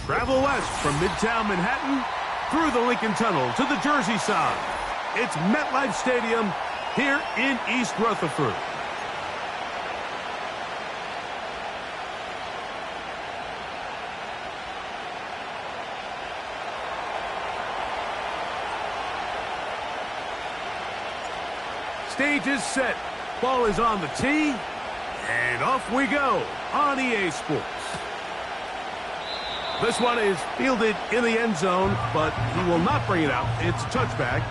Travel west from Midtown Manhattan through the Lincoln Tunnel to the Jersey side. It's MetLife Stadium here in East Rutherford. Stage is set. Ball is on the tee. And off we go on EA Sports. This one is fielded in the end zone, but he will not bring it out. It's a touchback,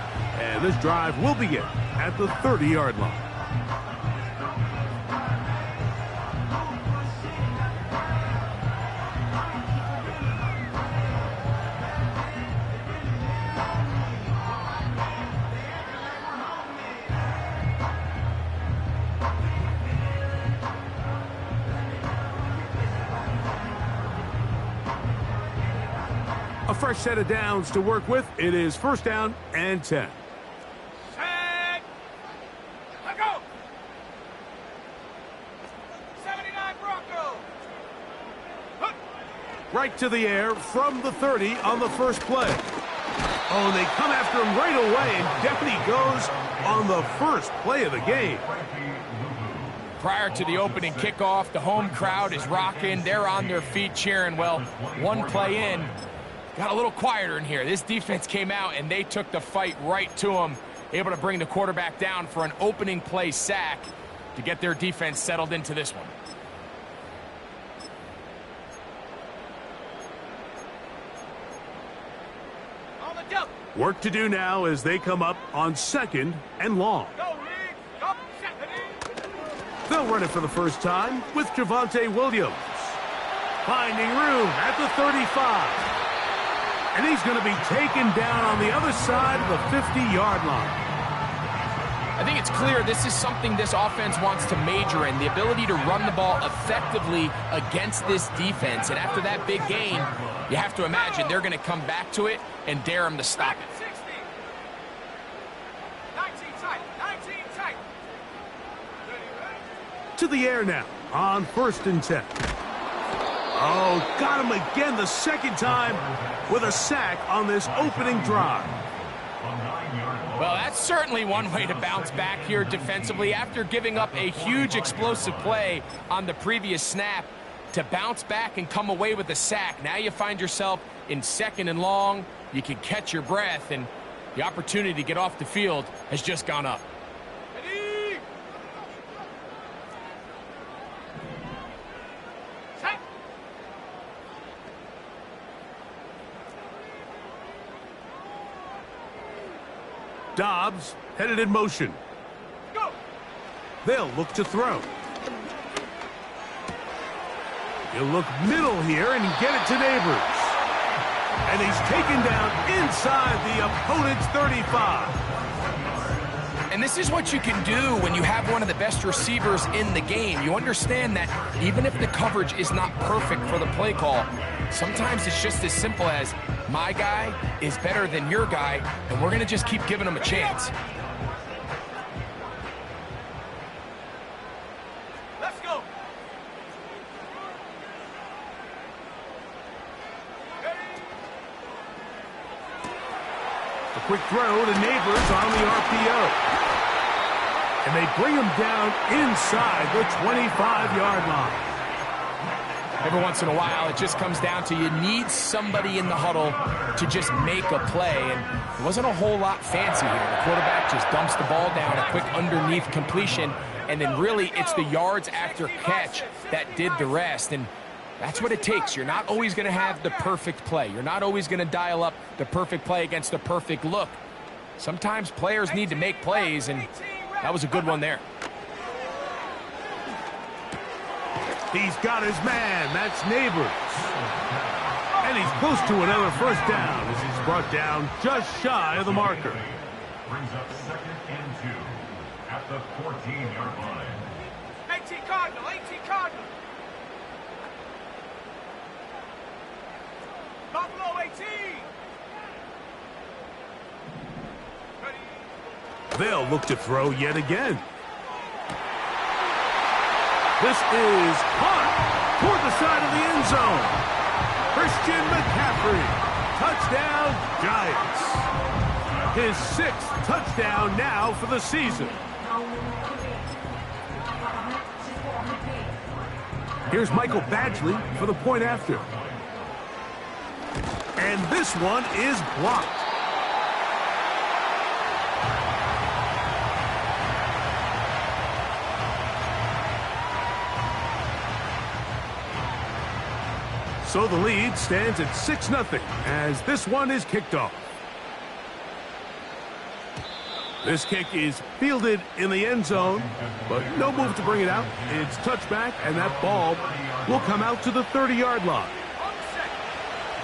and this drive will begin at the 30-yard line. A fresh set of downs to work with. It is first down and 10. Set. Let go. 79 Broncos. Right to the air from the 30 on the first play. Oh, they come after him right away, and down he goes on the first play of the game. Prior to the opening kickoff, the home crowd is rocking. They're on their feet cheering. Well, one play in, got a little quieter in here. This defense came out, and they took the fight right to him, able to bring the quarterback down for an opening play sack to get their defense settled into this one. On the jump. Work to do now as they come up on second and long. Go, Reed. Go, second. They'll run it for the first time with Javonte Williams. Finding room at the 35. And he's going to be taken down on the other side of the 50-yard line. I think it's clear this is something this offense wants to major in, the ability to run the ball effectively against this defense. And after that big gain, you have to imagine they're going to come back to it and dare him to stop it. 60. 19 tight. 19 tight. To the air now on first and 10. Oh, got him again the second time with a sack on this opening drive. Well, that's certainly one way to bounce back here defensively. After giving up a huge explosive play on the previous snap, to bounce back and come away with a sack. Now you find yourself in second and long. You can catch your breath, and the opportunity to get off the field has just gone up. Ready. Set. Dobbs headed in motion. Go. They'll look to throw. He'll look middle here and get it to Neighbors. And he's taken down inside the opponent's 35. And this is what you can do when you have one of the best receivers in the game. You understand that even if the coverage is not perfect for the play call, sometimes it's just as simple as my guy is better than your guy, and we're going to just keep giving him a chance. Let's go. A quick throw to Neighbors on the RPO. And they bring him down inside the 25-yard line. Every once in a while, it just comes down to you need somebody in the huddle to just make a play. And it wasn't a whole lot fancy here. The quarterback just dumps the ball down, a quick underneath completion, and then really it's the yards after catch that did the rest. And that's what it takes. You're not always going to have the perfect play. You're not always going to dial up the perfect play against the perfect look. Sometimes players need to make plays, and that was a good one there. He's got his man. That's Neighbors. And he's close to another first down as he's brought down just shy of the marker. Brings up second and 2 at the 14-yard line. 18 Cardinal. 18 Cardinal. Buffalo 18. They'll look to throw yet again. This is hot toward the side of the end zone. Christian McCaffrey. Touchdown, Giants. His 6th touchdown now for the season. Here's Michael Badgley for the point after. And this one is blocked. So the lead stands at 6-0 as this one is kicked off. This kick is fielded in the end zone, but no move to bring it out. It's touchback, and that ball will come out to the 30-yard line.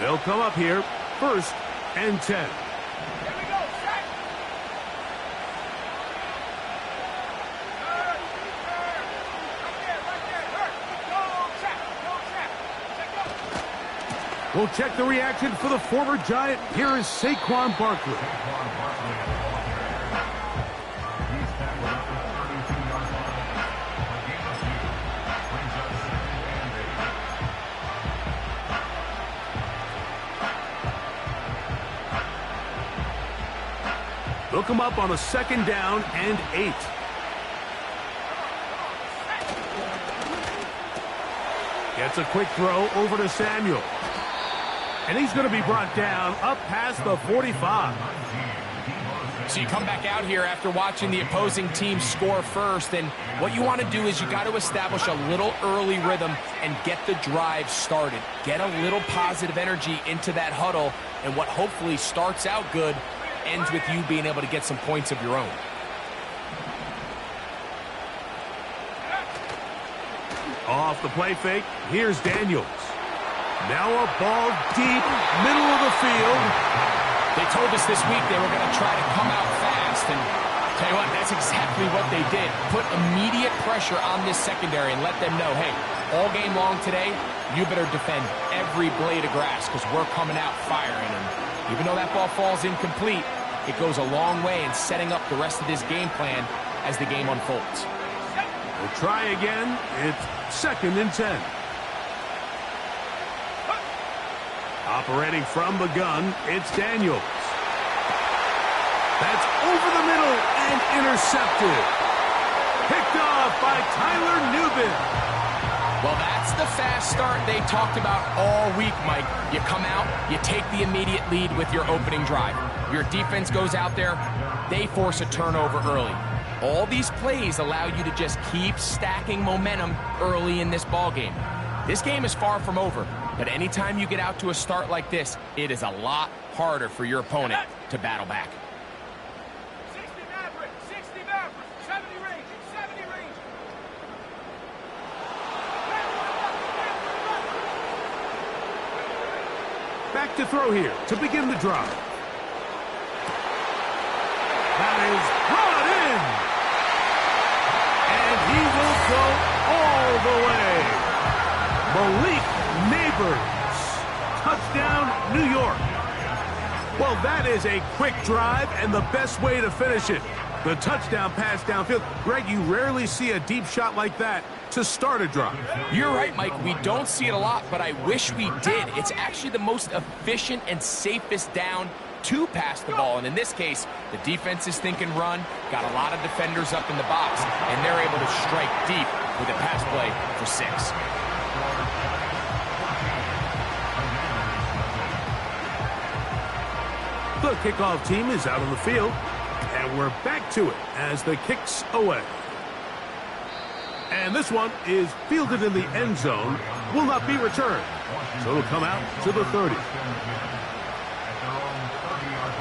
They'll come up here, 1st and 10. Here we go, set. Right there. Go, check. We'll check the reaction for the former Giant. Here is Saquon Barkley. They'll come up on a 2nd down and 8. Gets a quick throw over to Samuel. And he's going to be brought down up past the 45. So you come back out here after watching the opposing team score first, and what you want to do is you got to establish a little early rhythm and get the drive started. Get a little positive energy into that huddle, and what hopefully starts out good ends with you being able to get some points of your own. Off the play fake, here's Daniels. Now a ball deep, middle of the field. They told us this week they were going to try to come out fast, and tell you what, that's exactly what they did. Put immediate pressure on this secondary and let them know, hey, all game long today, you better defend every blade of grass because we're coming out firing. And even though that ball falls incomplete, it goes a long way in setting up the rest of this game plan as the game unfolds. We'll try again. It's 2nd and 10. Operating from the gun, it's Daniels. That's over the middle and intercepted. Picked off by Tyler Nubin. Well, that's the fast start they talked about all week, Mike. You come out, you take the immediate lead with your opening drive. Your defense goes out there, they force a turnover early. All these plays allow you to just keep stacking momentum early in this ball game. This game is far from over, but anytime you get out to a start like this, it is a lot harder for your opponent to battle back. 60 Maverick, 60 Maverick, 70 range, 70 range. Back to throw here to begin the drive. That is brought in. And he will go all the way. Malik Neighbors. Touchdown, New York. Well, that is a quick drive and the best way to finish it. The touchdown pass downfield. Greg, you rarely see a deep shot like that to start a drive. You're right, Mike. We don't see it a lot, but I wish we did. It's actually the most efficient and safest down to pass the ball. And in this case, the defense is thinking run, got a lot of defenders up in the box, and they're able to strike deep with a pass play for 6. The kickoff team is out on the field, and we're back to it as the kick's away. And this one is fielded in the end zone, will not be returned. So it'll come out to the 30.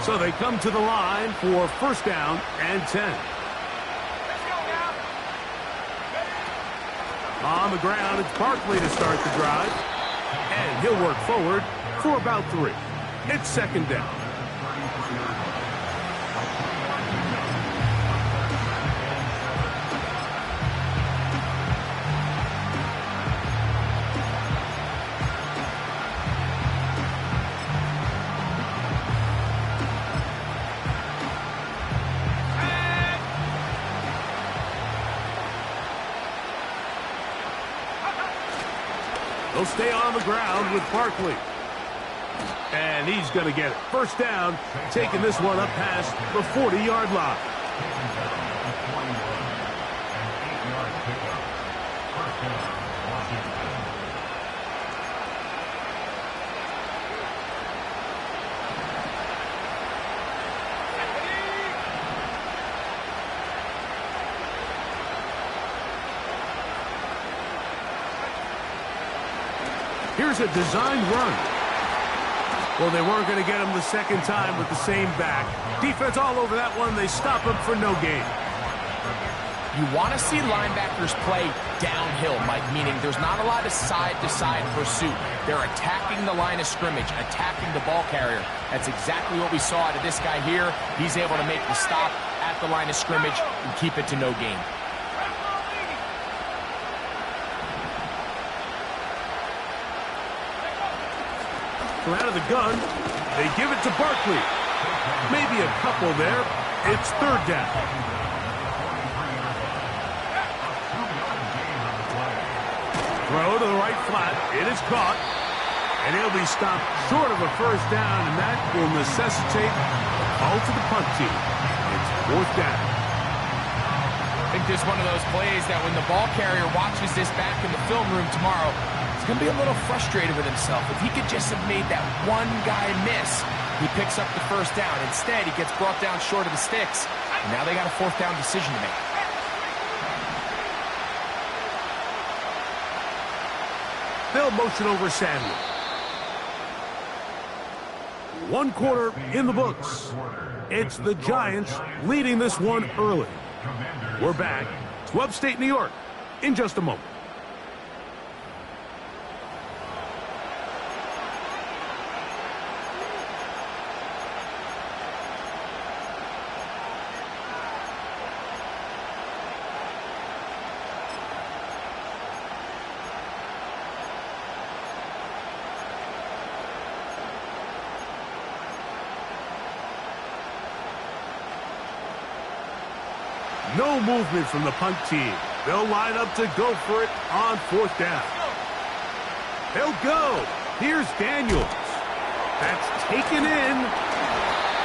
So they come to the line for 1st down and 10. Let's go now. On the ground, it's Barkley to start the drive. And he'll work forward for about 3. It's 2nd down. They'll stay on the ground with Barkley. And he's going to get it. First down, taking this one up past the 40-yard line. Here's a designed run. Well, they weren't going to get him the second time with the same back. Defense all over that one. They stop him for no gain. You want to see linebackers play downhill, Mike, meaning there's not a lot of side-to-side pursuit. They're attacking the line of scrimmage, attacking the ball carrier. That's exactly what we saw out of this guy here. He's able to make the stop at the line of scrimmage and keep it to no gain. From out of the gun, they give it to Barkley. Maybe a couple there. It's third down. Throw to the right flat. It is caught. And he'll be stopped short of a first down, and that will necessitate a call to the punt team. It's fourth down. I think this is one of those plays that when the ball carrier watches this back in the film room tomorrow, he's going to be a little frustrated with himself. If he could just have made that one guy miss, he picks up the first down. Instead, he gets brought down short of the sticks. And now they got a fourth down decision to make. They'll motion over Samuel. One quarter in the books. It's the Giants leading this one early. We're back to upstate New York in just a moment. No movement from the punt team. They'll line up to go for it on fourth down. They'll go. Here's Daniels. That's taken in.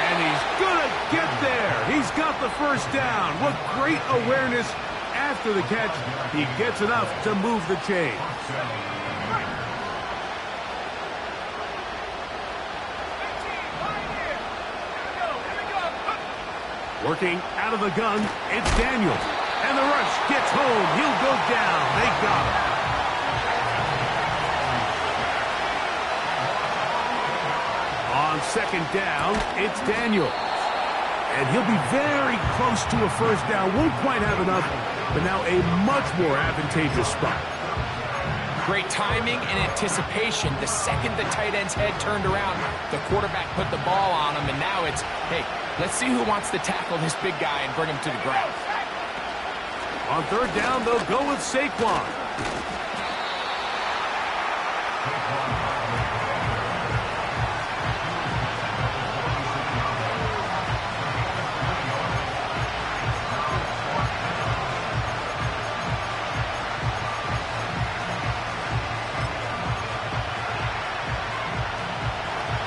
And he's going to get there. He's got the first down. What great awareness after the catch. He gets enough to move the chain. Working out of the gun, it's Daniels. And the rush gets home. He'll go down. They got him. On second down, it's Daniels. And he'll be very close to a first down. Won't quite have enough, but now a much more advantageous spot. Great timing and anticipation. The second the tight end's head turned around, the quarterback put the ball on him, and now it's, hey, let's see who wants to tackle this big guy and bring him to the ground. On third down, they'll go with Saquon.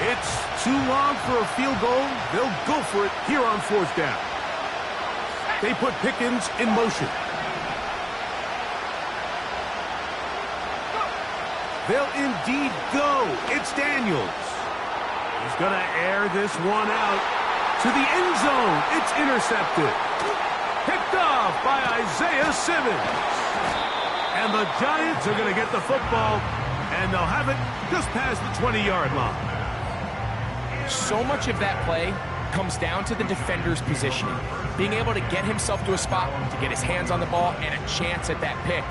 It's too long for a field goal. They'll go for it here on fourth down. They put Pickens in motion. They'll indeed go. It's Daniels. He's going to air this one out to the end zone. It's intercepted. Picked off by Isaiah Simmons. And the Giants are going to get the football, and they'll have it just past the 20-yard line. So much of that play comes down to the defender's positioning. Being able to get himself to a spot to get his hands on the ball and a chance at that pick.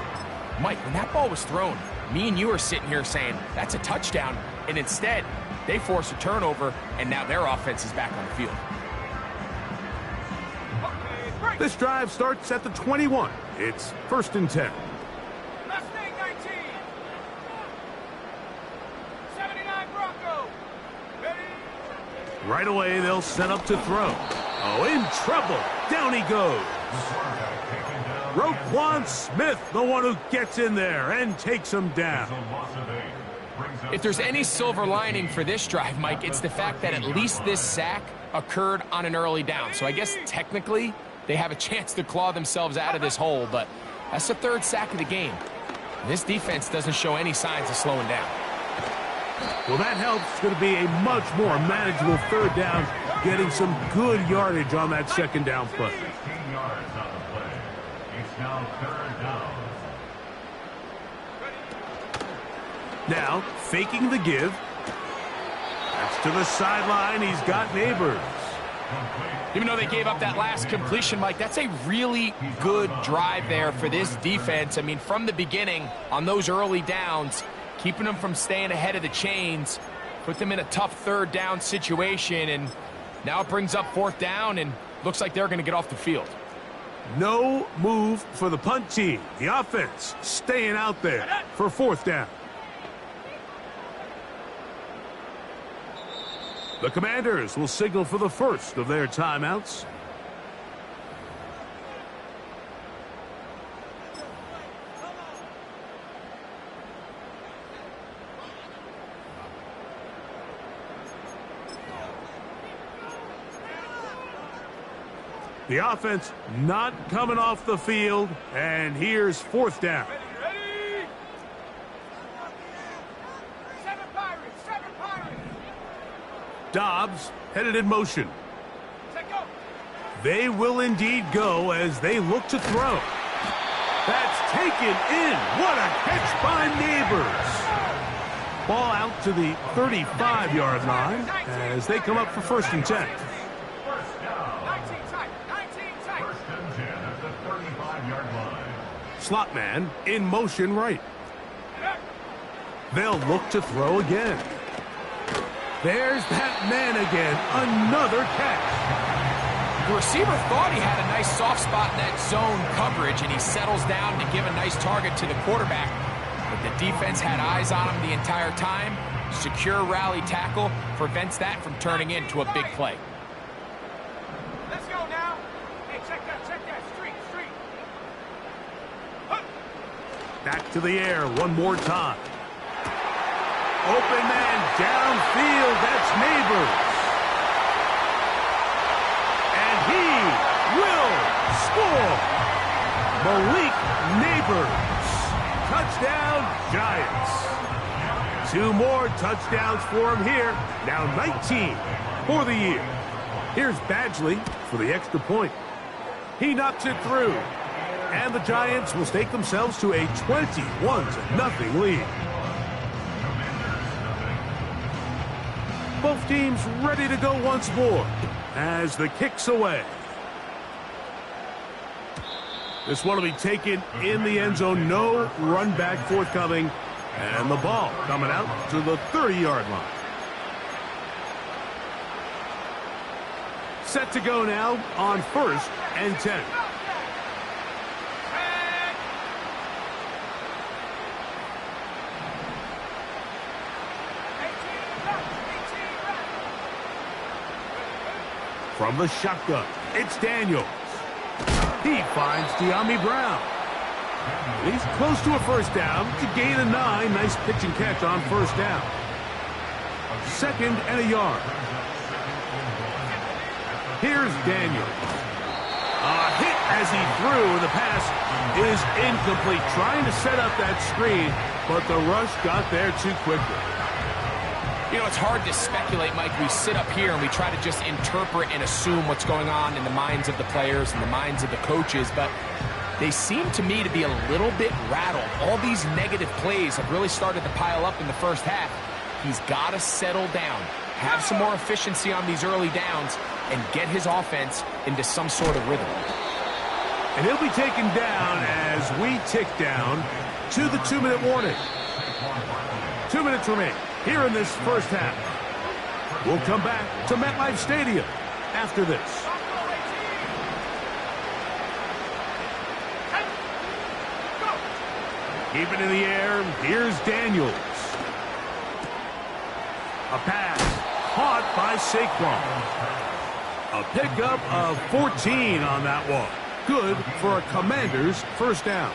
Mike, when that ball was thrown, me and you are sitting here saying, that's a touchdown. And instead, they force a turnover, and now their offense is back on the field. This drive starts at the 21. It's 1st and 10. Mustang 19. 79 Bronco. Ready? Right away, they'll set up to throw. Oh, in trouble. Down he goes. Roquan Smith, the one who gets in there and takes him down. If there's any silver lining for this drive, Mike, it's the fact that at least this sack occurred on an early down. So I guess technically they have a chance to claw themselves out of this hole, but that's the third sack of the game. This defense doesn't show any signs of slowing down. Well, that helps. It's going to be a much more manageable third down, getting some good yardage on that second down play. 16 yards on the play. It's now third down. Now, faking the give. That's to the sideline. He's got Neighbors. Even though they gave up that last completion, Mike, that's a really good drive there for this defense. I mean, from the beginning, on those early downs, keeping them from staying ahead of the chains, put them in a tough third down situation, and now it brings up fourth down, and looks like they're going to get off the field. No move for the punt team. The offense staying out there for fourth down. The Commanders will signal for the first of their timeouts. The offense not coming off the field, and here's fourth down. Ready? Seven Pirates, seven Pirates. Dobbs headed in motion. Set go. They will indeed go as they look to throw. That's taken in. What a catch by Neighbors. Ball out to the 35-yard line as they come up for first and 10. 19 tight, 19 tight. First and 10 at the 35-yard line. Slot man in motion right. They'll look to throw again. There's that man again. Another catch. The receiver thought he had a nice soft spot in that zone coverage, and he settles down to give a nice target to the quarterback. But the defense had eyes on him the entire time. Secure rally tackle prevents that from turning into a big play. Let's go now. Hey, check that, street. Huh. Back to the air one more time. Open man downfield. That's Neighbors. And he will score. Malik Neighbors. Touchdown, Giants. 2 more touchdowns for him here. Now 19 for the year. Here's Badgley for the extra point. He knocks it through. And the Giants will stake themselves to a 21-0 lead. Both teams ready to go once more as the kick's away. This one will be taken in the end zone. No run back forthcoming. And the ball coming out to the 30-yard line. Set to go now on first and 10. From the shotgun, it's Daniels. He finds De'Ami Brown. He's close to a first down to gain a 9. Nice pitch and catch on first down. 2nd and a yard. Here's Daniels. A hit as he threw. The pass is incomplete. Trying to set up that screen, but the rush got there too quickly. You know, it's hard to speculate, Mike. We sit up here and we try to just interpret and assume what's going on in the minds of the players and the minds of the coaches, but they seem to me to be a little bit rattled. All these negative plays have really started to pile up in the first half. He's got to settle down, have some more efficiency on these early downs, and get his offense into some sort of rhythm. And he'll be taken down as we tick down to the 2-minute warning. 2 minutes remain here in this first half. We'll come back to MetLife Stadium after this. Keep it in the air. Here's Daniels. A pass caught by Saquon. A pickup of 14 on that one. Good for a Commanders first down.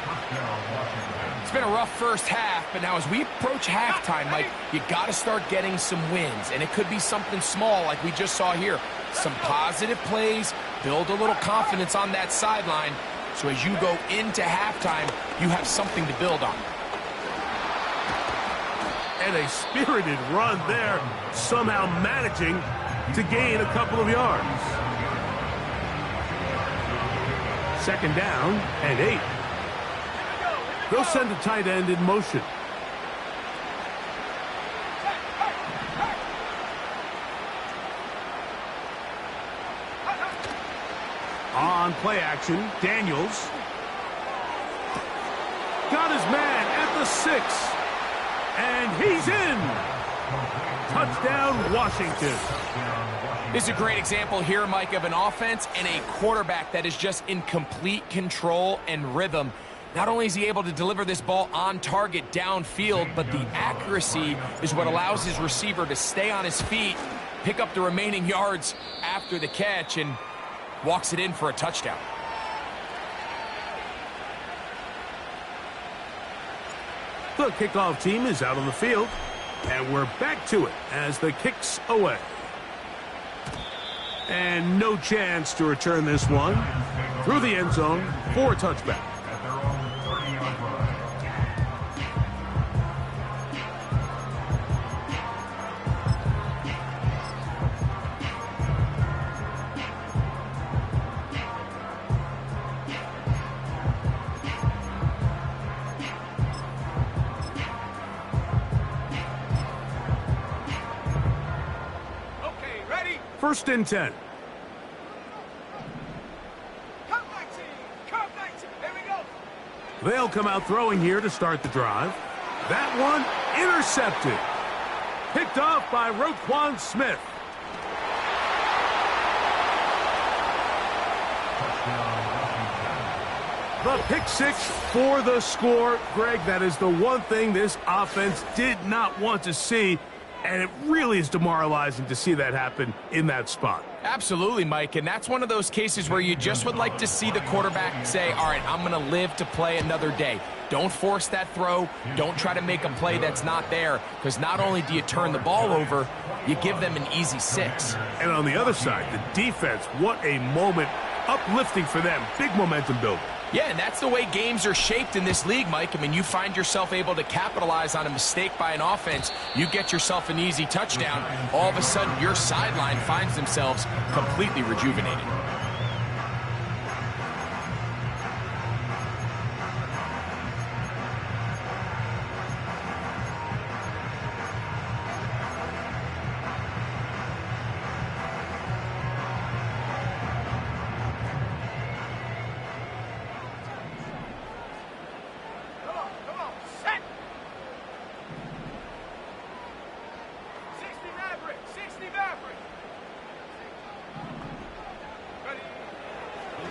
It's been a rough first half, but now as we approach halftime, Mike, you got to start getting some wins, and it could be something small like we just saw here. Some positive plays, build a little confidence on that sideline, so as you go into halftime, you have something to build on. And a spirited run there, somehow managing to gain a couple of yards. Second down and 8. They'll send a tight end in motion. On play action, Daniels got his man at the 6, and he's in. Touchdown, Washington. This is a great example here, Mike, of an offense and a quarterback that is just in complete control and rhythm. Not only is he able to deliver this ball on target downfield, but the accuracy is what allows his receiver to stay on his feet, pick up the remaining yards after the catch, and walks it in for a touchdown. The kickoff team is out on the field, and we're back to it as the kick's away. And no chance to return this one through the end zone for a touchback. First and 10. Come 19. Come 19. Here we go. They'll come out throwing here to start the drive. That one intercepted. Picked off by Roquan Smith. The pick 6 for the score. Greg, that is the one thing this offense did not want to see. And it really is demoralizing to see that happen in that spot. Absolutely, Mike, and that's one of those cases where you just would like to see the quarterback say, all right, I'm going to live to play another day. Don't force that throw. Don't try to make a play that's not there, because not only do you turn the ball over, you give them an easy 6. And on the other side, the defense, what a moment, uplifting for them, big momentum building. Yeah, and that's the way games are shaped in this league, Mike. I mean, you find yourself able to capitalize on a mistake by an offense. You get yourself an easy touchdown. All of a sudden, your sideline finds themselves completely rejuvenated.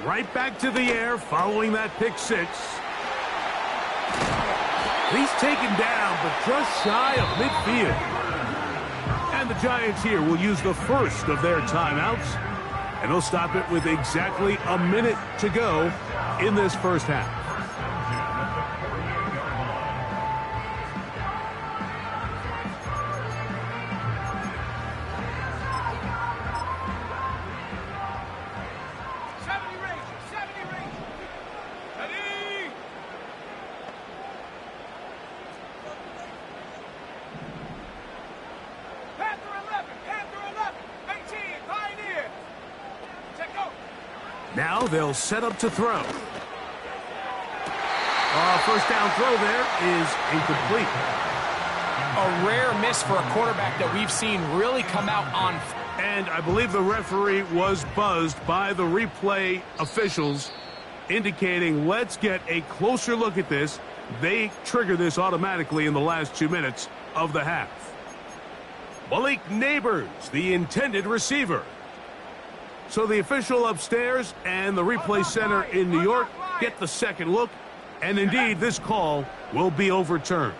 Right back to the air following that pick 6. He's taken down, but just shy of midfield. And the Giants here will use the first of their timeouts. And they'll stop it with exactly a minute to go in this first half. Now they'll set up to throw. First down throw there is incomplete. A rare miss for a quarterback that we've seen really come out on. And I believe the referee was buzzed by the replay officials, indicating let's get a closer look at this. They trigger this automatically in the last 2 minutes of the half. Malik Neighbors, the intended receiver. So the official upstairs and the replay center in New York get the second look, and indeed this call will be overturned.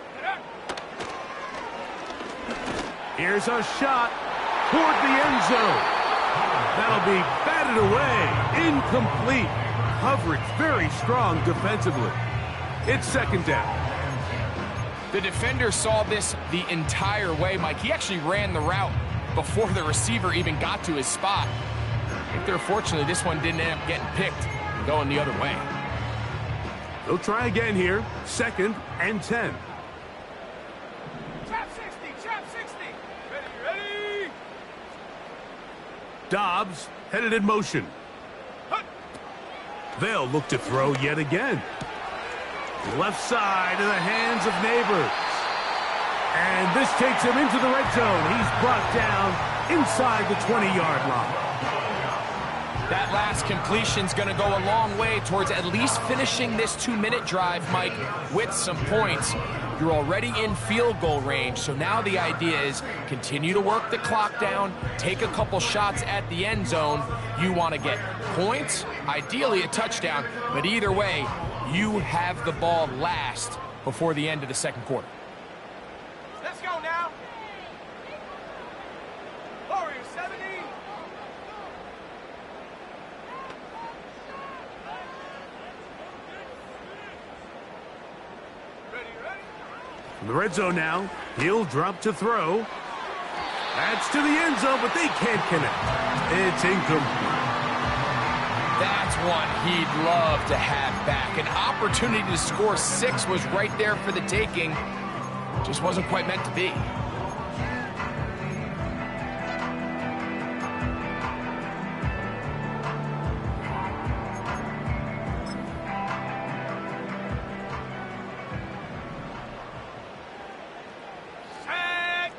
Here's a shot toward the end zone. That'll be batted away, incomplete. Coverage very strong defensively. It's second down. The defender saw this the entire way, Mike. He actually ran the route before the receiver even got to his spot. I think they're fortunately this one didn't end up getting picked and going the other way. They'll try again here. 2nd and 10. Trap 60, trap 60. Ready. Dobbs headed in motion. They'll look to throw yet again. Left side in the hands of Neighbors. And this takes him into the red zone. He's brought down inside the 20-yard line. That last completion's going to go a long way towards at least finishing this 2-minute drive, Mike, with some points. You're already in field goal range, so now the idea is continue to work the clock down, take a couple shots at the end zone. You want to get points, ideally a touchdown, but either way, you have the ball last before the end of the second quarter. Let's go now. Warriors 70. Ready. From the red zone now, he'll drop to throw. That's to the end zone, but they can't connect. It's incomplete. That's one he'd love to have back. An opportunity to score 6 was right there for the taking. Just wasn't quite meant to be. Set.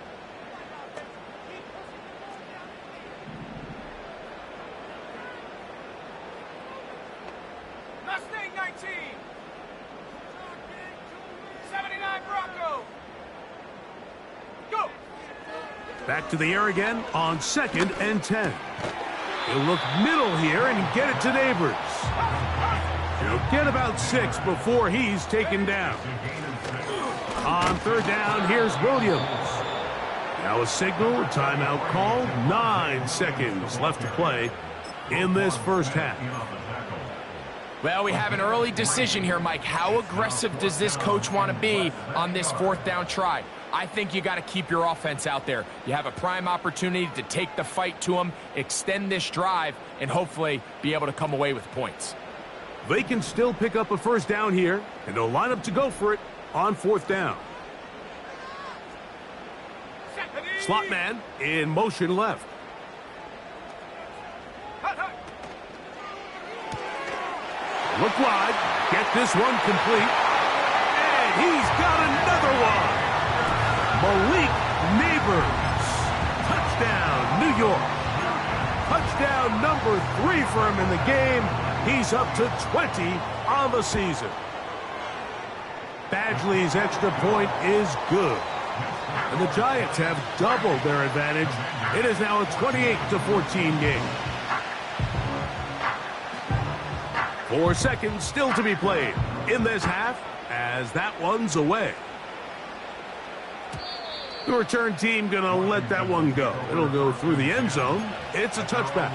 Mustang 19. 79 Bronco. Go. Back to the air again on 2nd and 10. He'll look middle here and get it to Neighbors. He'll get about 6 before he's taken down. On 3rd down, here's Williams. Now a signal, a timeout call. 9 seconds left to play in this first half. Well, we have an early decision here, Mike. How aggressive does this coach want to be on this 4th down try? I think you got to keep your offense out there. You have a prime opportunity to take the fight to them, extend this drive, and hopefully be able to come away with points. They can still pick up a first down here, and they'll line up to go for it on 4th down. Slot man in motion left. Look wide, get this one complete, and he's got another one. Malik Neighbors, touchdown New York. Touchdown number 3 for him in the game. He's up to 20 on the season. Badgley's extra point is good. And the Giants have doubled their advantage. It is now a 28-14 game. 4 seconds still to be played in this half as that one's away. The return team going to let that one go. It'll go through the end zone. It's a touchback.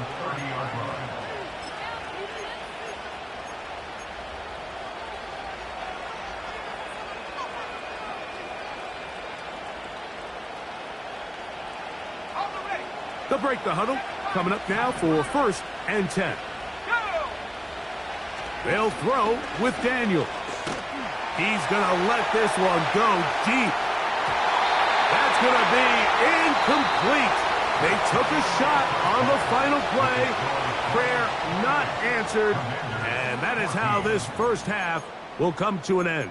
They'll break the huddle. Coming up now for 1st and 10. They'll throw with Daniels. He's going to let this one go deep. That's going to be incomplete. They took a shot on the final play. Prayer not answered. And that is how this first half will come to an end.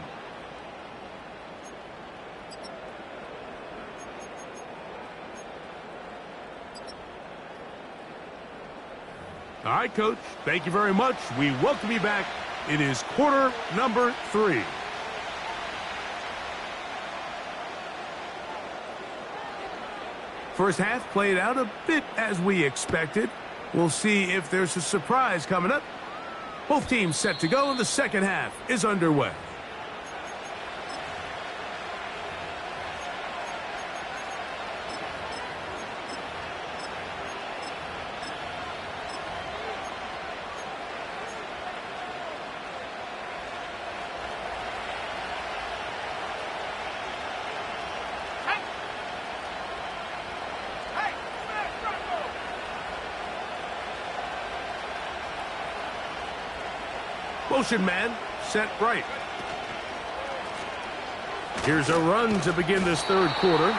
All right, Coach. Thank you very much. We welcome you back. It is quarter number 3. First half played out a bit as we expected. We'll see if there's a surprise coming up. Both teams set to go, and the second half is underway. Motion man, set right. Here's a run to begin this third quarter.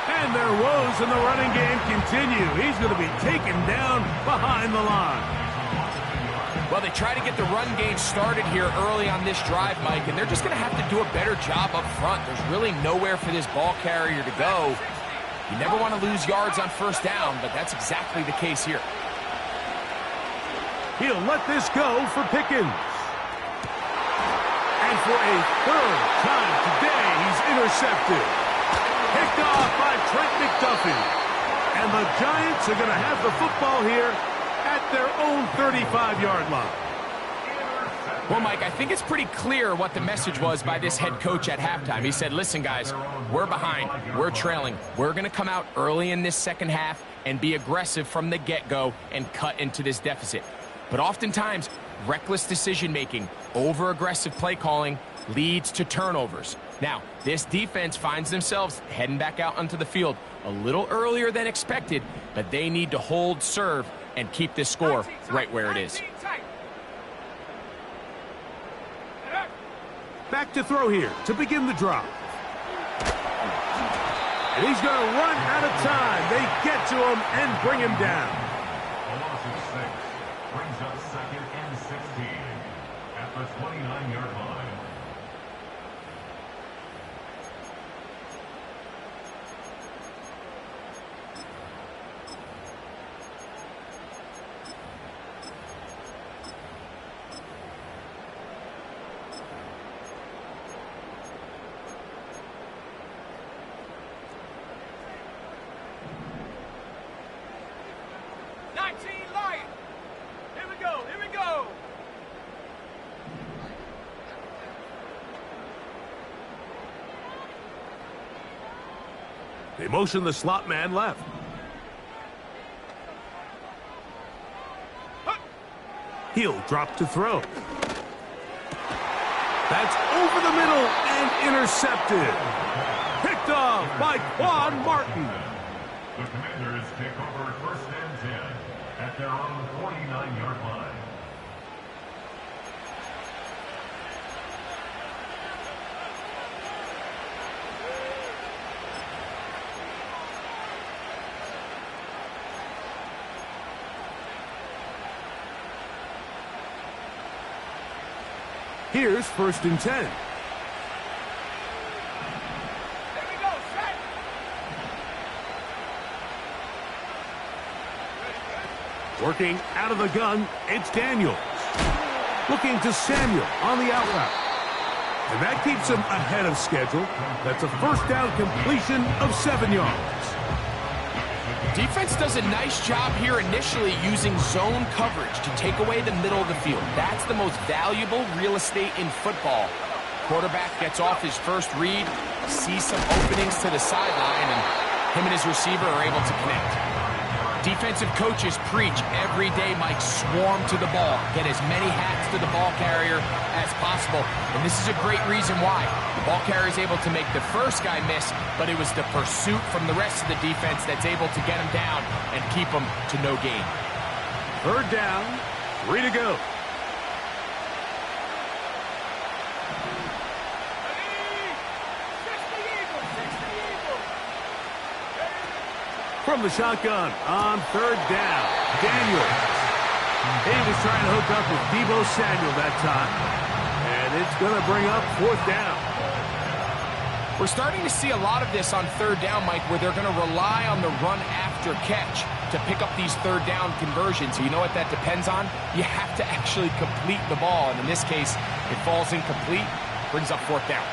And their woes in the running game continue. He's going to be taken down behind the line. Well, they try to get the run game started here early on this drive, Mike, and they're just going to have to do a better job up front. There's really nowhere for this ball carrier to go. You never want to lose yards on first down, but that's exactly the case here. He'll let this go for Pickens. And for a third time today, he's intercepted. Picked off by Trent McDuffie. And the Giants are going to have the football here at their own 35-yard line. Well, Mike, I think it's pretty clear what the message was by this head coach at halftime. He said, listen, guys, we're behind. We're trailing. We're going to come out early in this second half and be aggressive from the get-go and cut into this deficit. But oftentimes, reckless decision-making, over-aggressive play calling leads to turnovers. Now, this defense finds themselves heading back out onto the field a little earlier than expected, but they need to hold serve and keep this score right where it is. Back to throw here to begin the drive. And he's going to run out of time. They get to him and bring him down. A loss of 6 brings up 2nd and 16 at the 29-yard line. They motion the slot man left. He'll drop to throw. That's over the middle and intercepted. Picked off by Quan Martin. The Commanders take over 1st and 10 at their own 49-yard line. Here's 1st and 10. There we go, set. Working out of the gun, it's Daniels. Looking to Samuel on the out route. And that keeps him ahead of schedule. That's a first down completion of 7 yards. Defense does a nice job here initially using zone coverage to take away the middle of the field. That's the most valuable real estate in football. Quarterback gets off his first read, sees some openings to the sideline, and him and his receiver are able to connect. Defensive coaches preach every day, Mike, swarm to the ball. Get as many hats to the ball carrier as possible. And this is a great reason why. The ball carrier is able to make the first guy miss, but it was the pursuit from the rest of the defense that's able to get him down and keep him to no gain. 3rd down, 3 to go. From the shotgun on 3rd down, Daniels. He was trying to hook up with Deebo Samuel that time. And it's going to bring up 4th down. We're starting to see a lot of this on 3rd down, Mike, where they're going to rely on the run after catch to pick up these 3rd down conversions. So you know what that depends on? You have to actually complete the ball. And in this case, it falls incomplete, brings up 4th down.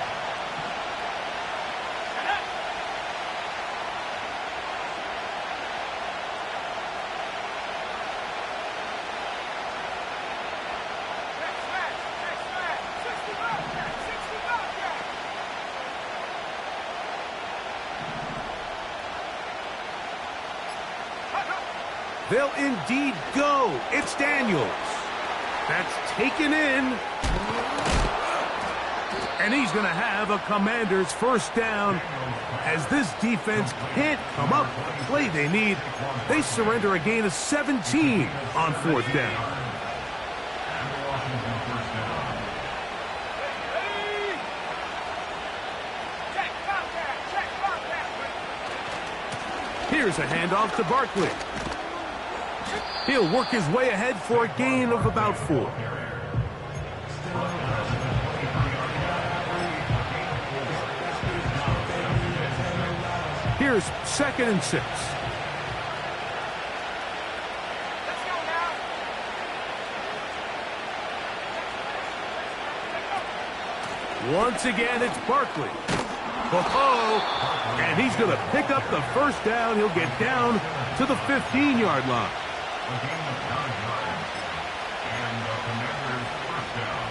They'll indeed go. It's Daniels. That's taken in. And he's going to have a Commander's first down as this defense can't come up with the play they need. They surrender a gain of 17 on 4th down. And the Washington first down. Here's a handoff to Barkley. He'll work his way ahead for a gain of about 4. Here's 2nd and 6. Let's go now. Once again, it's Barkley. Oh, and he's going to pick up the first down. He'll get down to the 15-yard line. A gain of 9 yards. And the Commanders' first down.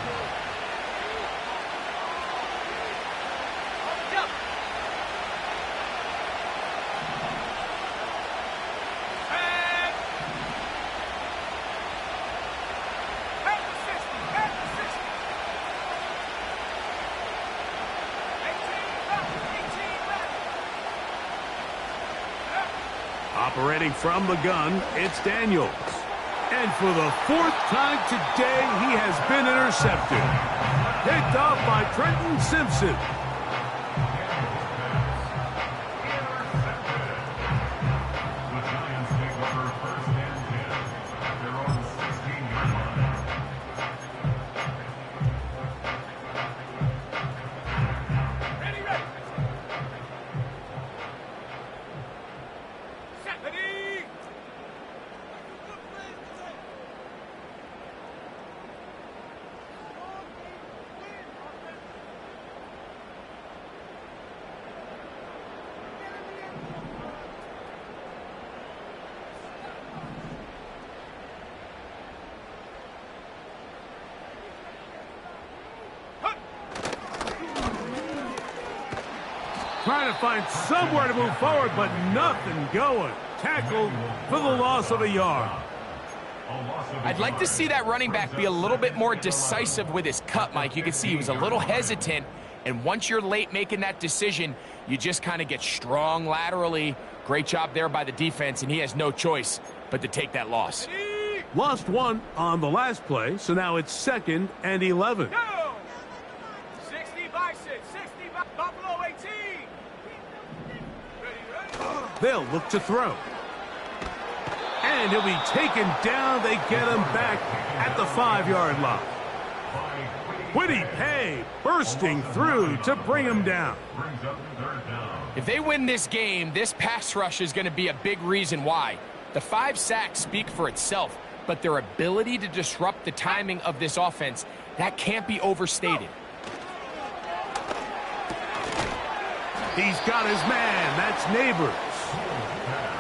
Jump. And at the 60, at the 60. 18 left. Operating from the gun, it's Daniels. And for the 4th time today, he has been intercepted. Picked off by Trenton Simpson. The Giants take over 1st and 10 at their own 16-yard line. Ready, ready. Set, ready. Trying to find somewhere to move forward, but nothing going. Tackled for the loss of a yard. I'd like to see that running back be a little bit more decisive with his cut, Mike. You can see he was a little hesitant, and once you're late making that decision, you just kind of get strong laterally. Great job there by the defense, and he has no choice but to take that loss. Lost 1 on the last play, so now it's 2nd and 11. Go. 60 by 6, 60 by Buffalo 18. Ready, ready. They'll look to throw. And he'll be taken down. They get him back at the 5-yard line. Kwity Paye bursting through to bring him down. Brings up 3rd down. If they win this game, this pass rush is going to be a big reason why. The 5 sacks speak for itself, but their ability to disrupt the timing of this offense, that can't be overstated. He's got his man. That's Neighbors.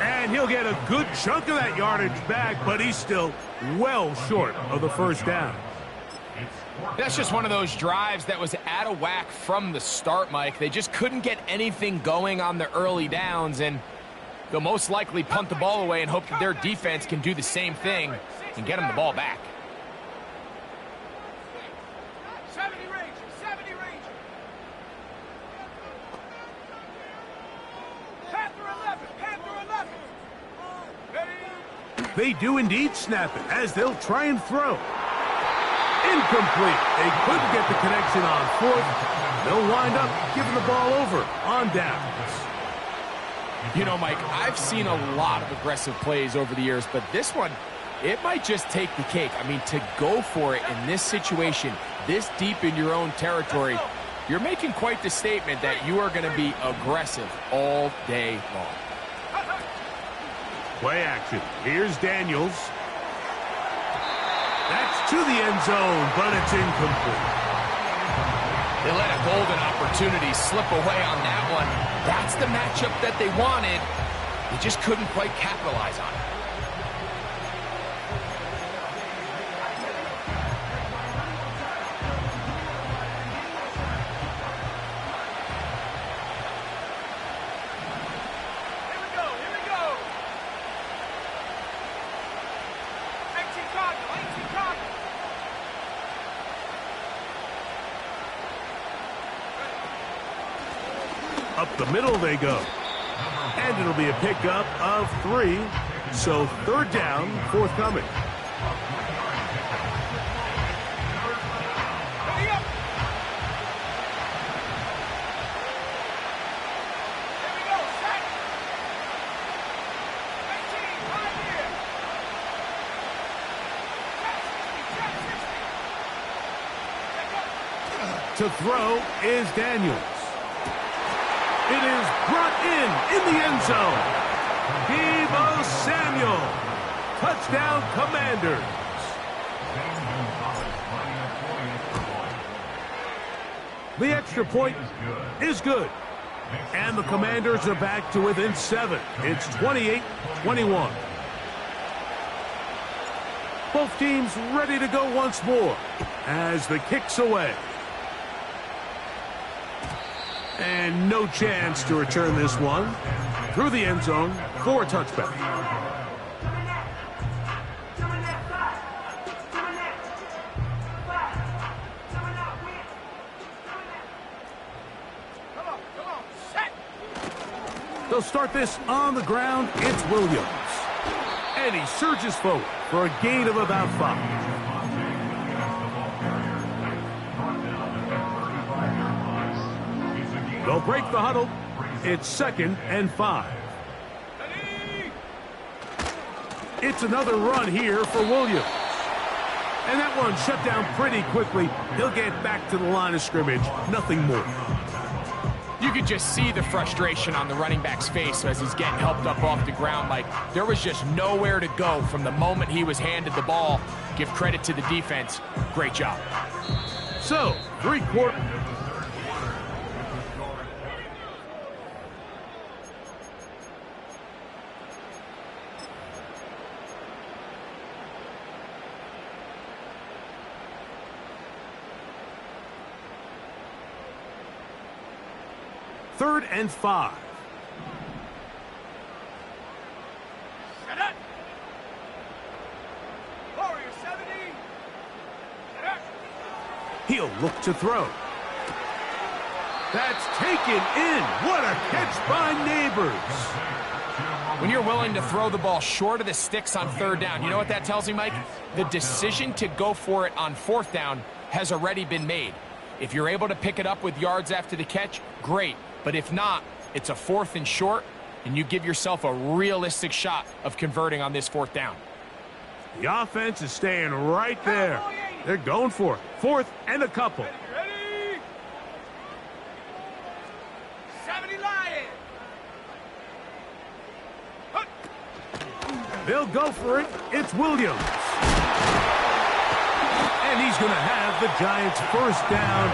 And he'll get a good chunk of that yardage back, but he's still well short of the first down. That's just one of those drives that was out of whack from the start, Mike. They just couldn't get anything going on the early downs, and they'll most likely punt the ball away and hope that their defense can do the same thing and get them the ball back. 70 Ranger, 70 Ranger. Panther 11, Panther 11. Ready. They do indeed snap it as they'll try and throw. Incomplete. They couldn't get the connection on 4th. They'll wind up giving the ball over on downs. You know, Mike, I've seen a lot of aggressive plays over the years, but this one, it might just take the cake. I mean, to go for it in this situation, this deep in your own territory, you're making quite the statement that you are going to be aggressive all day long. Play action. Here's Daniels. That's to the end zone, but it's incomplete. They let a golden opportunity slip away on that one. That's the matchup that they wanted. They just couldn't quite capitalize on it. Here we go, here we go. 18 Cardinal, 18 Cardinal. Up the middle they go. And it'll be a pickup of 3. So 3rd down, forthcoming. Ready up. Here we go, set. To throw is Daniels. It is brought in the end zone. Deebo Samuel. Touchdown, Commanders. The extra point is good. And the Commanders are back to within 7. It's 28-21. Both teams ready to go once more as the kick's away. And no chance to return this one through the end zone for a touchback. They'll start this on the ground. It's Williams. And he surges forward for a gain of about 5. They'll break the huddle. It's 2nd and 5. It's another run here for Williams. And that one shut down pretty quickly. He'll get back to the line of scrimmage. Nothing more. You could just see the frustration on the running back's face as he's getting helped up off the ground. Like, there was just nowhere to go from the moment he was handed the ball. Give credit to the defense. Great job. So, 3/4. Third and 5. Set up. Warrior 70. Set up. He'll look to throw. That's taken in. What a catch by Neighbors. When you're willing to throw the ball short of the sticks on 3rd down, you know what that tells me, Mike? The decision to go for it on 4th down has already been made. If you're able to pick it up with yards after the catch, great. But if not, it's a 4th and short, and you give yourself a realistic shot of converting on this 4th down. The offense is staying right there. They're going for it. 4th and a couple. Ready? 70 Lions. They'll go for it. It's Williams. And he's going to have the Giants' 1st down.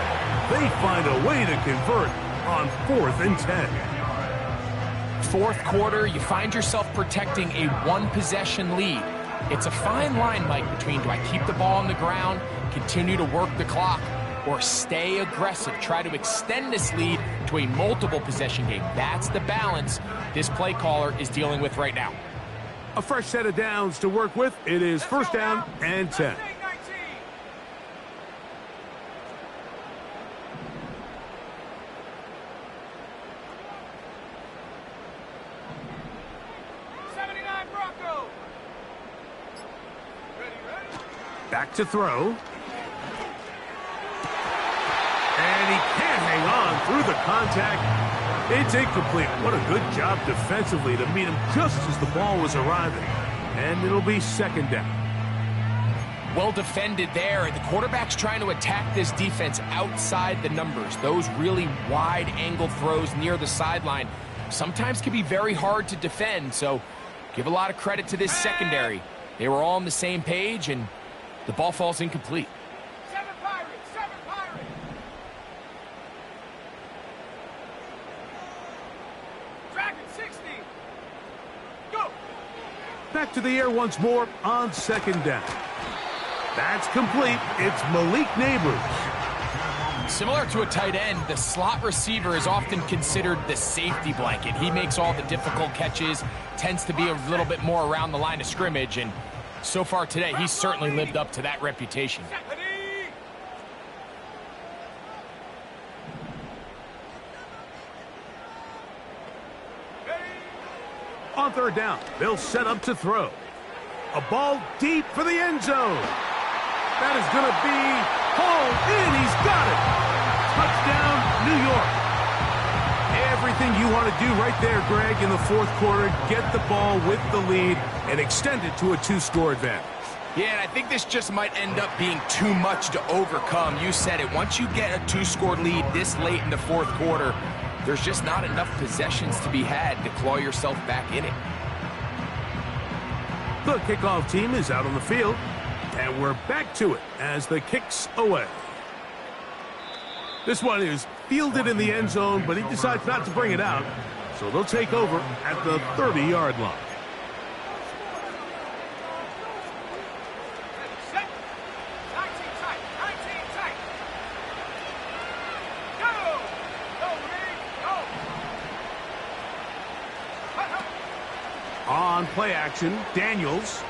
They find a way to convert on 4th and 10. 4th quarter, you find yourself protecting a 1-possession lead. It's a fine line, Mike, between do I keep the ball on the ground, continue to work the clock, or stay aggressive, try to extend this lead to a multiple possession game. That's the balance this play caller is dealing with right now. A fresh set of downs to work with. It is 1st down and 10. Back to throw. And he can't hang on through the contact. It's incomplete. What a good job defensively to meet him just as the ball was arriving. And it'll be 2nd down. Well defended there. The quarterback's trying to attack this defense outside the numbers. Those really wide angle throws near the sideline sometimes can be very hard to defend. So give a lot of credit to this secondary. They were all on the same page, and the ball falls incomplete. 7 Pirates, 7 Pirates. Dragon 60. Go. Back to the air once more on 2nd down. That's complete. It's Malik Neighbors. Similar to a tight end, the slot receiver is often considered the safety blanket. He makes all the difficult catches, tends to be a little bit more around the line of scrimmage, and so far today, he's certainly lived up to that reputation. On 3rd down, they'll set up to throw. A ball deep for the end zone. That is going to be hauled in. He's got it. Touchdown, New York. Everything you want to do right there, Greg, in the 4th quarter. Get the ball with the lead and extend it to a 2-score advantage. Yeah, and I think this just might end up being too much to overcome. You said it. Once you get a two-score lead this late in the fourth quarter, there's just not enough possessions to be had to claw yourself back in it. The kickoff team is out on the field, and we're back to it as the kick's away. This one is fielded in the end zone, but he decides not to bring it out, so they'll take over at the 30-yard line. Set. 19 tight. 19 tight. Go! Go, Reed. Go! On play action, Daniels.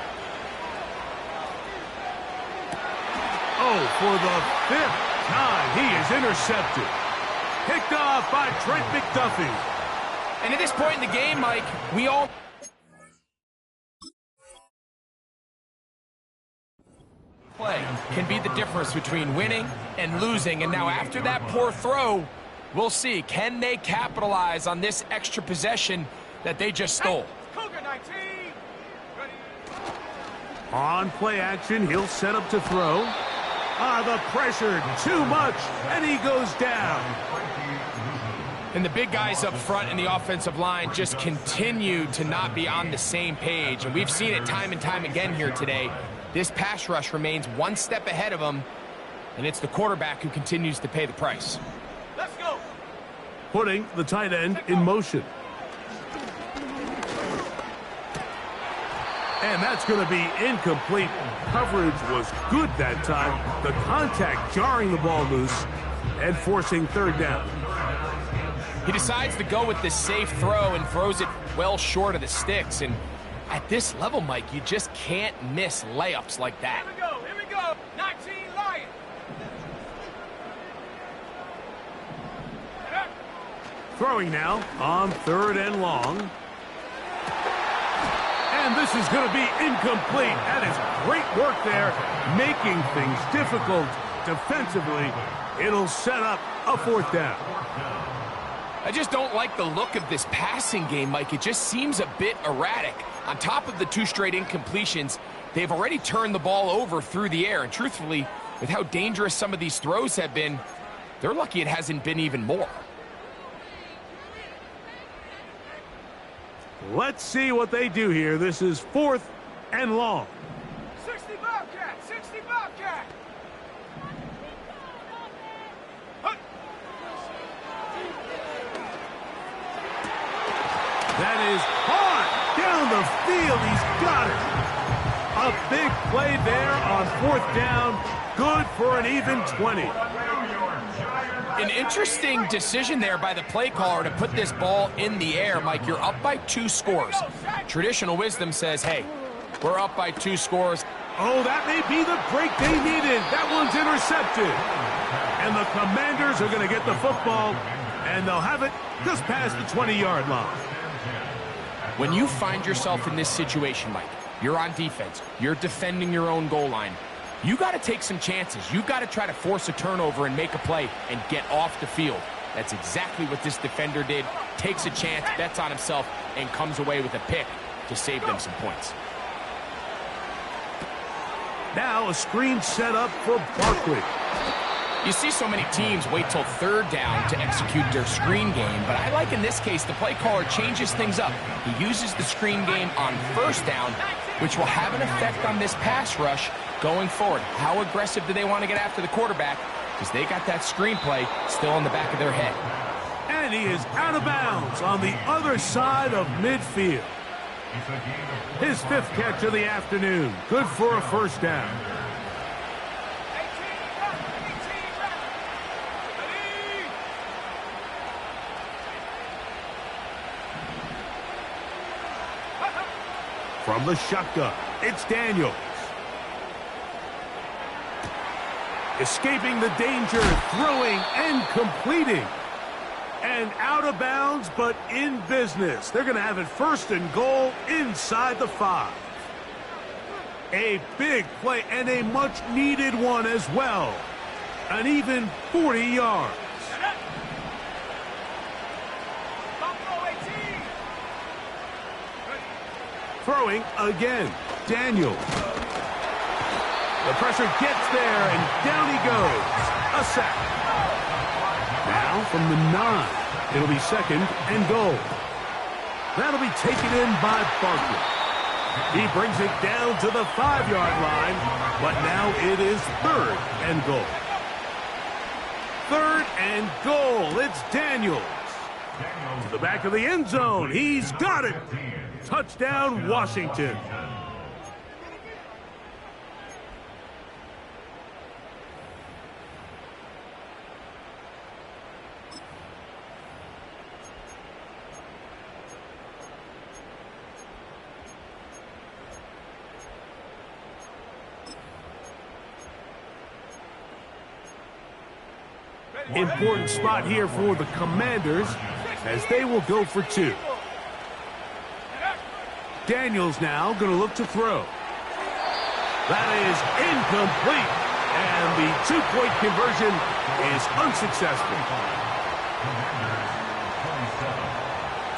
Oh, for the 5th time, he is intercepted. Picked off by Trent McDuffie. And at this point in the game, Mike, we all play can be the difference between winning and losing. And now after that poor throw, we'll see, can they capitalize on this extra possession that they just stole? Cougar 19. Ready. On play action, he'll set up to throw. The pressure, too much, and he goes down. And the big guys up front in the offensive line just continue to not be on the same page. And we've seen it time and time again here today. This pass rush remains one step ahead of them, and it's the quarterback who continues to pay the price. Let's go. Putting the tight end in motion. And that's going to be incomplete. Coverage was good that time. The contact jarring the ball loose and forcing third down. He decides to go with this safe throw and throws it well short of the sticks. And at this level, Mike, you just can't miss layups like that. Here we go. Here we go. 19 Lion. Throwing now on 3rd and long. And this is going to be incomplete. That is great work there, making things difficult defensively. It'll set up a 4th down. I just don't like the look of this passing game, Mike. It just seems a bit erratic. On top of the 2 straight incompletions, they've already turned the ball over through the air. And truthfully, with how dangerous some of these throws have been, they're lucky it hasn't been even more. Let's see what they do here. This is 4th and long. 60 Bobcat. 60 Bobcat. That is hard down the field. He's got it. A big play there on 4th down. Good for an even 20. An interesting decision there by the play caller to put this ball in the air. Mike, you're up by 2 scores. Traditional wisdom says, hey, we're up by 2 scores. Oh, that may be the break they needed. That one's intercepted. And the Commanders are going to get the football, and they'll have it just past the 20-yard line. When you find yourself in this situation, Mike, you're on defense, you're defending your own goal line, you got to take some chances. You got to try to force a turnover and make a play and get off the field. That's exactly what this defender did. Takes a chance, bets on himself, and comes away with a pick to save them some points. Now a screen set up for Barkley. You see so many teams wait till 3rd down to execute their screen game, but I like in this case the play caller changes things up. He uses the screen game on 1st down, which will have an effect on this pass rush going forward. How aggressive do they want to get after the quarterback? Because they got that screen play still in the back of their head. And he is out of bounds on the other side of midfield. His 5th catch of the afternoon. Good for a 1st down. 18 From the shotgun, it's Daniels. Escaping the danger, throwing and completing. And out of bounds, but in business. They're going to have it 1st and goal inside the 5. A big play and a much-needed one as well. An even 40 yards. Throwing again, Daniels. The pressure gets there, and down he goes. A sack. Now from the 9, it'll be 2nd and goal. That'll be taken in by Barkley. He brings it down to the 5-yard line, but now it is 3rd and goal. 3rd and goal. It's Daniels. To the back of the end zone. He's got it. Touchdown, Washington. Important spot here for the Commanders as they will go for 2. Daniels now going to look to throw. That is incomplete. And the 2-point conversion is unsuccessful.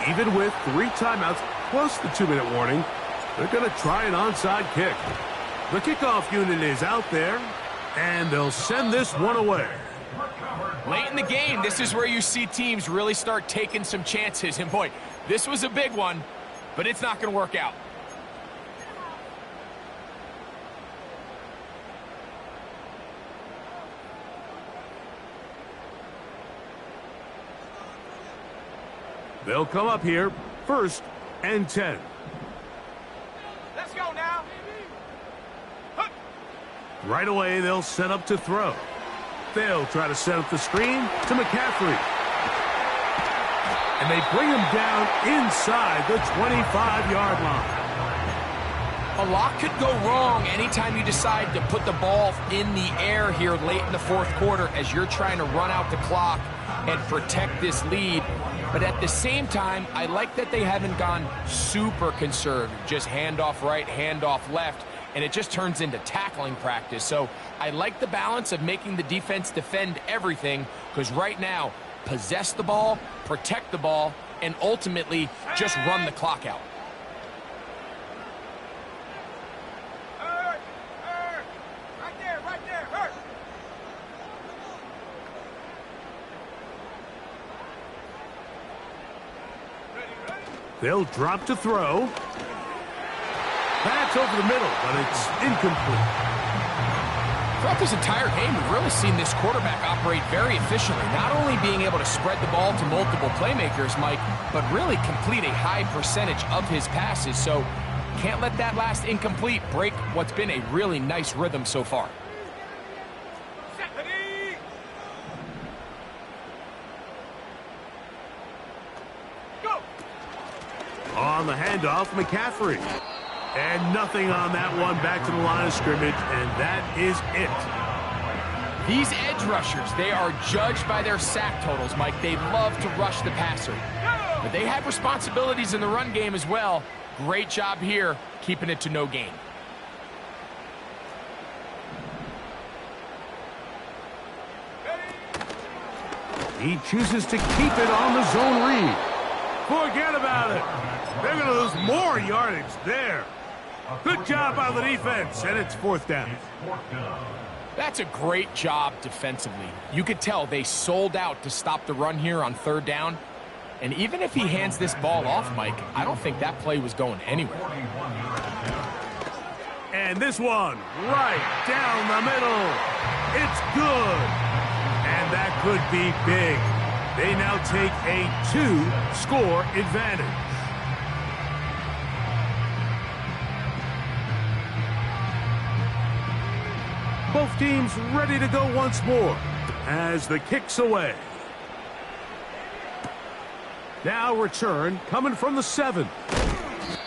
Even with 3 timeouts plus the 2-minute warning, they're going to try an onside kick. The kickoff unit is out there, and they'll send this one away. Late in the game, this is where you see teams really start taking some chances. And boy, this was a big one, but it's not going to work out. They'll come up here, 1st and 10. Let's go now. Right away, they'll set up to throw. They'll try to set up the screen to McCaffrey. And they bring him down inside the 25-yard line. A lot could go wrong anytime you decide to put the ball in the air here late in the 4th quarter as you're trying to run out the clock and protect this lead. But at the same time, I like that they haven't gone super conservative, just handoff right, handoff left, and it just turns into tackling practice. So I like the balance of making the defense defend everything, because right now, possess the ball, protect the ball, and ultimately just run the clock out. Right there, hurt. They'll drop to throw. That's over the middle, but it's incomplete. Throughout this entire game, we've really seen this quarterback operate very efficiently, not only being able to spread the ball to multiple playmakers, Mike, but really complete a high percentage of his passes. So can't let that last incomplete break what's been a really nice rhythm so far. On the handoff, McCaffrey. And nothing on that one, back to the line of scrimmage, and that is it. These edge rushers, they are judged by their sack totals, Mike. They love to rush the passer. But they have responsibilities in the run game as well. Great job here, keeping it to no gain. He chooses to keep it on the zone read. Forget about it. They're going to lose more yardage there. Good job by the defense, and it's 4th down. That's a great job defensively. You could tell they sold out to stop the run here on 3rd down. And even if he hands this ball off, Mike, I don't think that play was going anywhere. And this one, right down the middle. It's good. And that could be big. They now take a 2-score advantage. Both teams ready to go once more as the kick's away. Now return coming from the 7.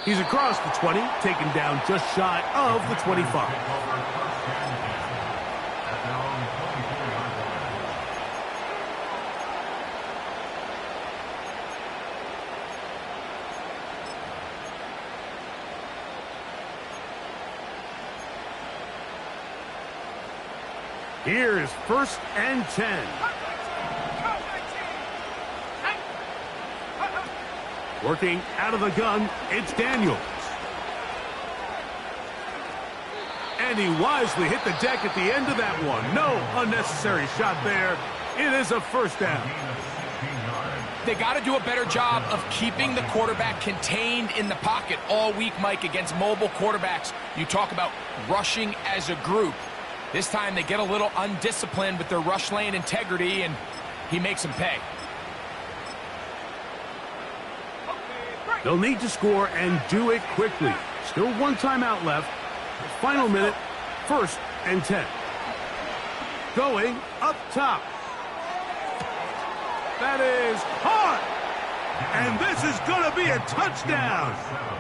He's across the 20, taken down just shy of the 25. Here's 1st and 10. Working out of the gun, it's Daniels. And he wisely hit the deck at the end of that one. No unnecessary shot there. It is a first down. They got to do a better job of keeping the quarterback contained in the pocket all week, Mike, against mobile quarterbacks. You talk about rushing as a group. This time they get a little undisciplined with their rush lane integrity, and he makes them pay. They'll need to score and do it quickly. Still one timeout left. Final minute, 1st and 10. Going up top. That is hard. And this is going to be a touchdown.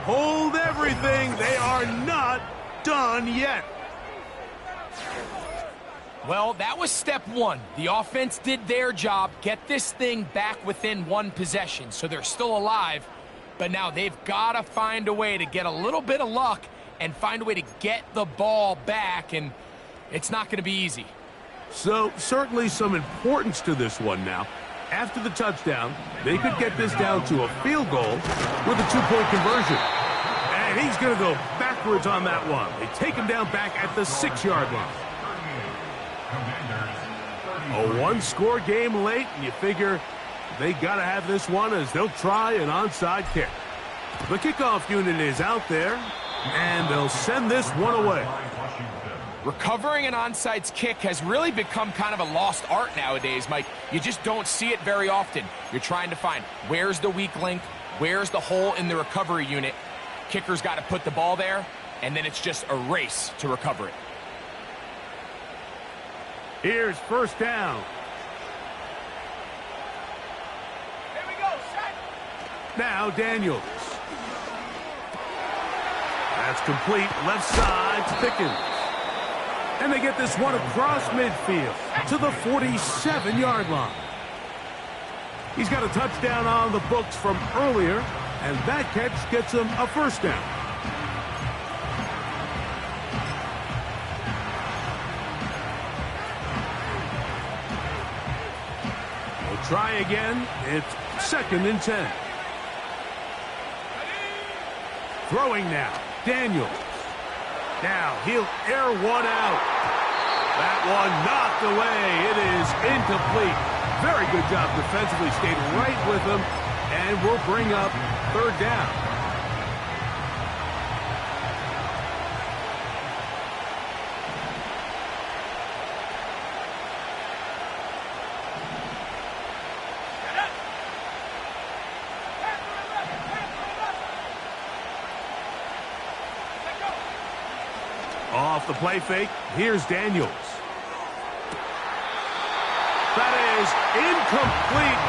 Hold everything. They are not done yet. Well, that was step one. The offense did their job, get this thing back within one possession, so they're still alive. But now they've got to find a way to get a little bit of luck and find a way to get the ball back, and it's not going to be easy. So certainly some importance to this one now. After the touchdown, they could get this down to a field goal with a 2-point conversion. And he's going to go backwards on that one. They take him down back at the 6-yard line. A one-score game late, and you figure they got to have this one as they'll try an onside kick. The kickoff unit is out there, and they'll send this one away. Recovering an onside kick has really become kind of a lost art nowadays, Mike. You just don't see it very often. You're trying to find where's the weak link, where's the hole in the recovery unit. Kicker's got to put the ball there, and then it's just a race to recover it. Here's 1st down. Here we go, set. Now Daniels. That's complete. Left side to Pickens. And they get this one across midfield to the 47-yard line. He's got a touchdown on the books from earlier, and that catch gets him a 1st down. We'll try again. It's 2nd and 10. Throwing now. Daniels. Now he'll air one out. That one knocked away. It is incomplete. Very good job defensively. Stayed right with him, and will bring up 3rd down. Off the play fake, here's Daniels. That is incomplete.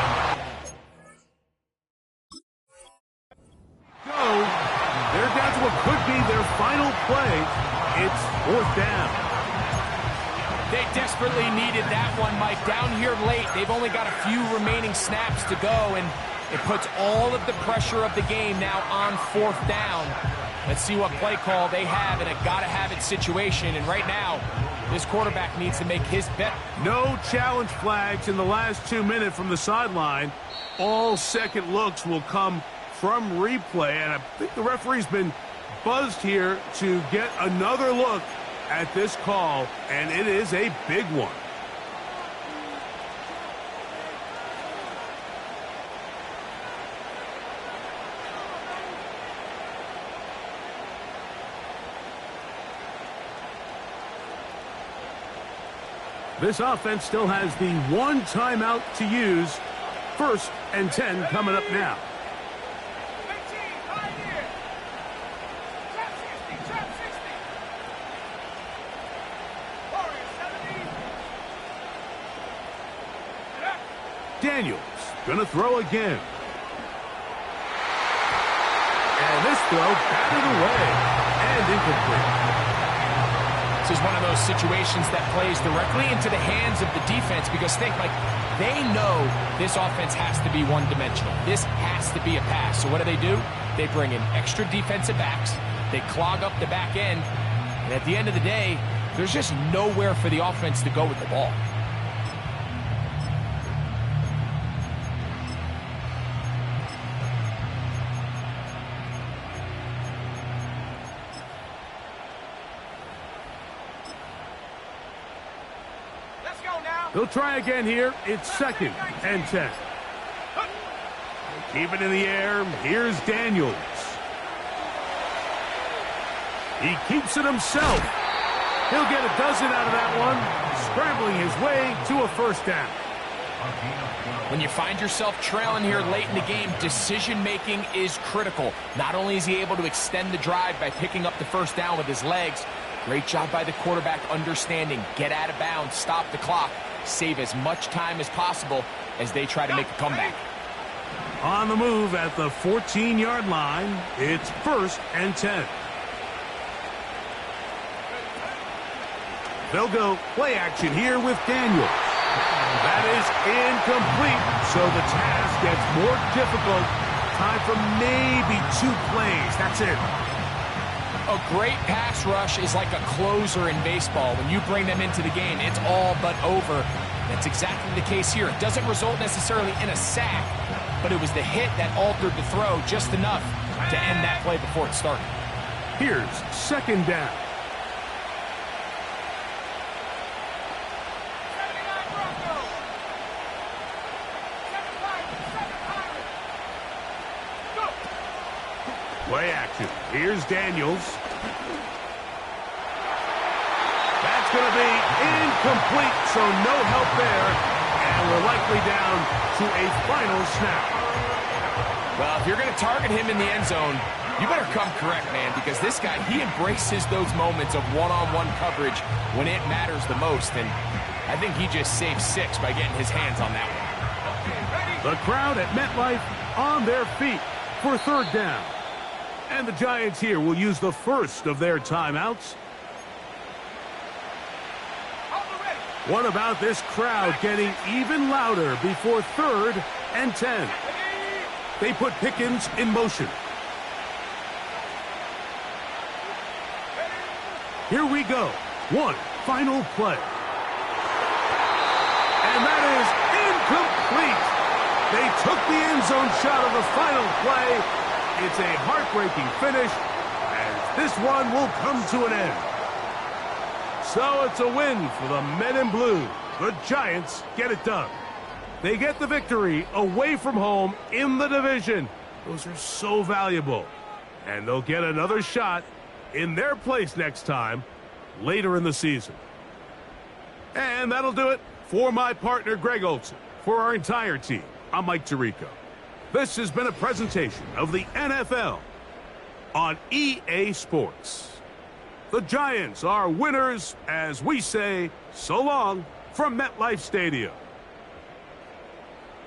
So, they're down to what could be their final play. It's 4th down. They desperately needed that one, Mike. Down here late, they've only got a few remaining snaps to go, and it puts all of the pressure of the game now on 4th down. Let's see what play call they have in a gotta-have-it situation. And right now, this quarterback needs to make his bet. No challenge flags in the last 2 minutes from the sideline. All second looks will come from replay. And I think the referee's been buzzed here to get another look at this call. And it is a big one. This offense still has the one timeout to use. 1st and 10 coming up now. 15, right here. Trap 60, trap 60. Warriors 70. Daniels gonna throw again. And this throw batted away and incomplete. This is one of those situations that plays directly into the hands of the defense, because think, like, they know this offense has to be one-dimensional. This has to be a pass. So what do? They bring in extra defensive backs. They clog up the back end. And at the end of the day, there's just nowhere for the offense to go with the ball. They'll try again here. It's 2nd and 10. Keep it in the air. Here's Daniels. He keeps it himself. He'll get a dozen out of that one, scrambling his way to a first down. When you find yourself trailing here late in the game, decision-making is critical. Not only is he able to extend the drive by picking up the first down with his legs, great job by the quarterback understanding, get out of bounds, stop the clock, save as much time as possible as they try to make a comeback. On the move at the 14-yard line, it's 1st and 10. They'll go play action here with Daniels. That is incomplete, so the task gets more difficult. Time for maybe 2 plays. That's it. A great pass rush is like a closer in baseball. When you bring them into the game, it's all but over. That's exactly the case here. It doesn't result necessarily in a sack, but it was the hit that altered the throw just enough to end that play before it started. Here's 2nd down. Play action. Here's Daniels. That's going to be incomplete, so no help there. And we're likely down to a final snap. Well, if you're going to target him in the end zone, you better come correct, man, because this guy, he embraces those moments of one-on-one coverage when it matters the most, and I think he just saved 6 by getting his hands on that one. The crowd at MetLife on their feet for 3rd down. And the Giants here will use the first of their timeouts. What about this crowd getting even louder before 3rd and 10? They put Pickens in motion. Here we go. One final play. And that is incomplete. They took the end zone shot of the final play. It's a heartbreaking finish, as this one will come to an end. So it's a win for the Men in Blue. The Giants get it done. They get the victory away from home in the division. Those are so valuable. And they'll get another shot in their place next time, later in the season. And that'll do it for my partner, Greg Olsen. For our entire team, I'm Mike Tirico. This has been a presentation of the NFL on EA Sports. The Giants are winners as we say so long from MetLife Stadium.